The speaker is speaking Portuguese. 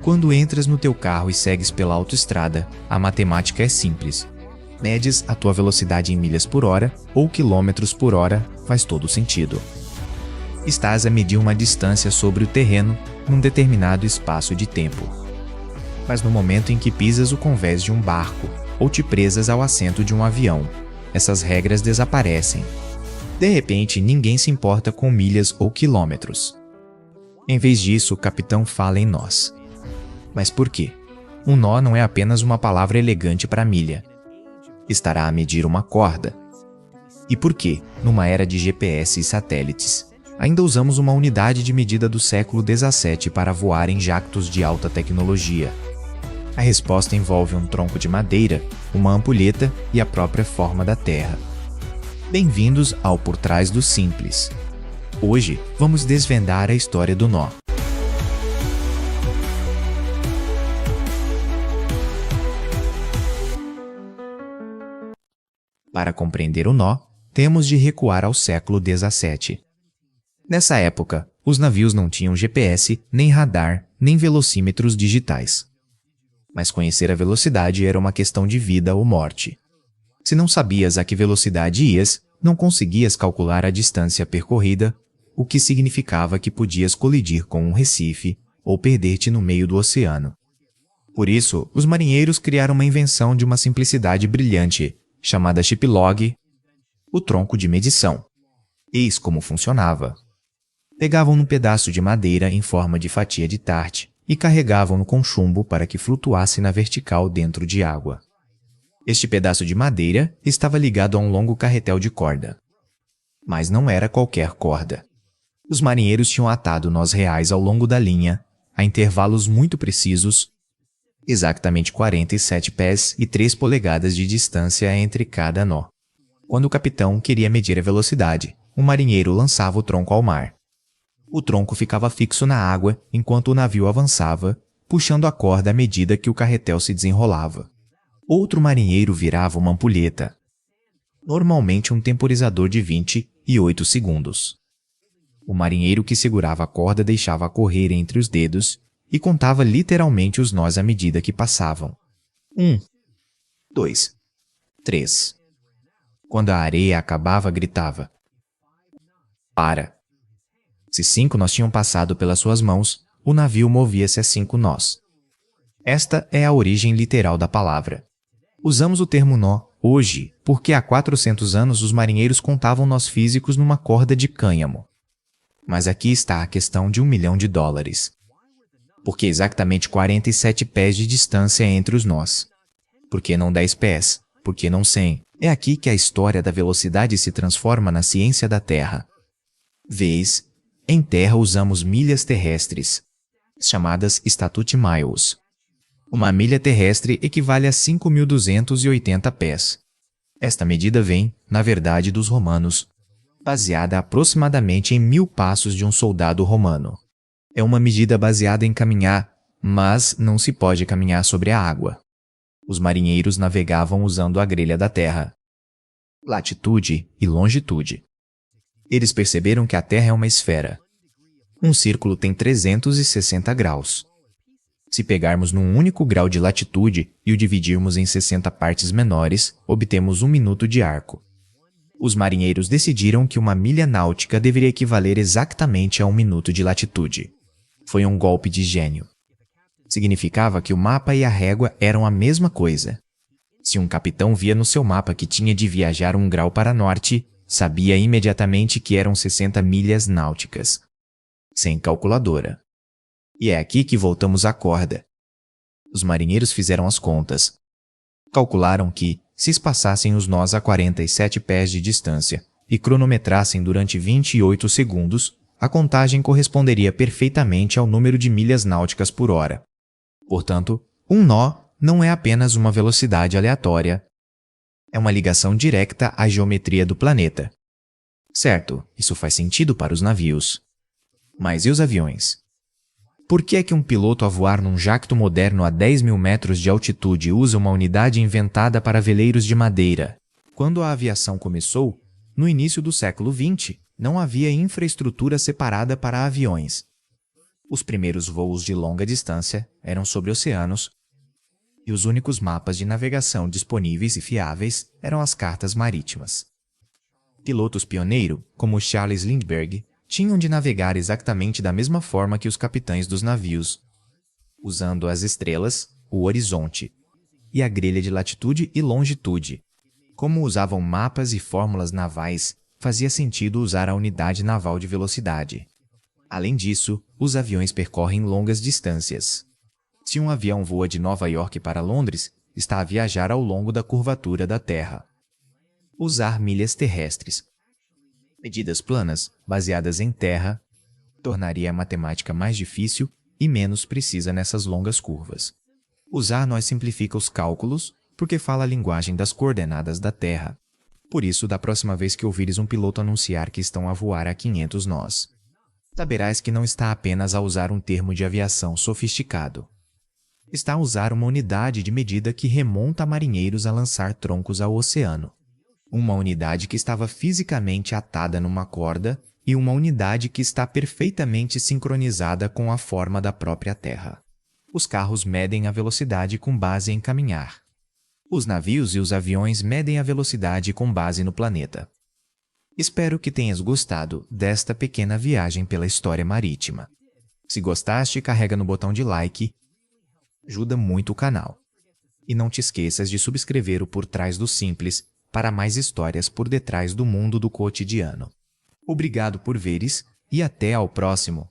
Quando entras no teu carro e segues pela autoestrada, a matemática é simples. Medes a tua velocidade em milhas por hora ou quilômetros por hora, faz todo sentido. Estás a medir uma distância sobre o terreno num determinado espaço de tempo. Mas no momento em que pisas o convés de um barco ou te presas ao assento de um avião, essas regras desaparecem. De repente, ninguém se importa com milhas ou quilômetros. Em vez disso, o capitão fala em nós. Mas por quê? Um nó não é apenas uma palavra elegante para milha. Estará a medir uma corda. E por quê, numa era de GPS e satélites, ainda usamos uma unidade de medida do século XVII para voar em jactos de alta tecnologia? A resposta envolve um tronco de madeira, uma ampulheta e a própria forma da Terra. Bem-vindos ao Por Trás do Simples. Hoje, vamos desvendar a história do nó. Para compreender o nó, temos de recuar ao século XVII. Nessa época, os navios não tinham GPS, nem radar, nem velocímetros digitais. Mas conhecer a velocidade era uma questão de vida ou morte. Se não sabias a que velocidade ias, não conseguias calcular a distância percorrida, o que significava que podias colidir com um recife ou perder-te no meio do oceano. Por isso, os marinheiros criaram uma invenção de uma simplicidade brilhante, chamada shiplog, o tronco de medição. Eis como funcionava. Pegavam num pedaço de madeira em forma de fatia de tarte e carregavam-no com chumbo para que flutuasse na vertical dentro de água. Este pedaço de madeira estava ligado a um longo carretel de corda. Mas não era qualquer corda. Os marinheiros tinham atado nós reais ao longo da linha, a intervalos muito precisos, exatamente 47 pés e 3 polegadas de distância entre cada nó. Quando o capitão queria medir a velocidade, o marinheiro lançava o tronco ao mar. O tronco ficava fixo na água enquanto o navio avançava, puxando a corda à medida que o carretel se desenrolava. Outro marinheiro virava uma ampulheta, normalmente um temporizador de 28 segundos. O marinheiro que segurava a corda deixava correr entre os dedos e contava literalmente os nós à medida que passavam. 1, 2, 3. Quando a areia acabava, gritava: "Para!" Se 5 nós tinham passado pelas suas mãos, o navio movia-se a 5 nós. Esta é a origem literal da palavra. Usamos o termo nó hoje porque há 400 anos os marinheiros contavam nós físicos numa corda de cânhamo. Mas aqui está a questão de $1 milhão. Por que exatamente 47 pés de distância entre os nós? Por que não 10 pés? Por que não 100? É aqui que a história da velocidade se transforma na ciência da Terra. Vês, em terra usamos milhas terrestres, chamadas statute miles. Uma milha terrestre equivale a 5.280 pés. Esta medida vem, na verdade, dos romanos, baseada aproximadamente em 1.000 passos de um soldado romano. É uma medida baseada em caminhar, mas não se pode caminhar sobre a água. Os marinheiros navegavam usando a grelha da terra, latitude e longitude. Eles perceberam que a Terra é uma esfera. Um círculo tem 360 graus. Se pegarmos num único grau de latitude e o dividirmos em 60 partes menores, obtemos 1 minuto de arco. Os marinheiros decidiram que uma milha náutica deveria equivaler exatamente a 1 minuto de latitude. Foi um golpe de gênio. Significava que o mapa e a régua eram a mesma coisa. Se um capitão via no seu mapa que tinha de viajar 1 grau para norte, sabia imediatamente que eram 60 milhas náuticas. Sem calculadora. E é aqui que voltamos à corda. Os marinheiros fizeram as contas. Calcularam que, se espaçassem os nós a 47 pés de distância e cronometrassem durante 28 segundos, a contagem corresponderia perfeitamente ao número de milhas náuticas por hora. Portanto, um nó não é apenas uma velocidade aleatória. É uma ligação direta à geometria do planeta. Certo, isso faz sentido para os navios. Mas e os aviões? Por que é que um piloto a voar num jacto moderno a 10.000 metros de altitude usa uma unidade inventada para veleiros de madeira? Quando a aviação começou, no início do século XX, não havia infraestrutura separada para aviões. Os primeiros voos de longa distância eram sobre oceanos e os únicos mapas de navegação disponíveis e fiáveis eram as cartas marítimas. Pilotos pioneiros, como Charles Lindbergh, tinham de navegar exatamente da mesma forma que os capitães dos navios, usando as estrelas, o horizonte e a grelha de latitude e longitude. Como usavam mapas e fórmulas navais, fazia sentido usar a unidade naval de velocidade. Além disso, os aviões percorrem longas distâncias. Se um avião voa de Nova York para Londres, está a viajar ao longo da curvatura da Terra. Usar milhas terrestres. Medidas planas, baseadas em terra, tornaria a matemática mais difícil e menos precisa nessas longas curvas. Usar nós simplifica os cálculos, porque fala a linguagem das coordenadas da Terra. Por isso, da próxima vez que ouvires um piloto anunciar que estão a voar a 500 nós, saberás que não está apenas a usar um termo de aviação sofisticado. Está a usar uma unidade de medida que remonta marinheiros a lançar troncos ao oceano. Uma unidade que estava fisicamente atada numa corda e uma unidade que está perfeitamente sincronizada com a forma da própria Terra. Os carros medem a velocidade com base em caminhar. Os navios e os aviões medem a velocidade com base no planeta. Espero que tenhas gostado desta pequena viagem pela história marítima. Se gostaste, carrega no botão de like, ajuda muito o canal. E não te esqueças de subscrever o Por Trás do Simples para mais histórias por detrás do mundo do cotidiano. Obrigado por veres e até ao próximo!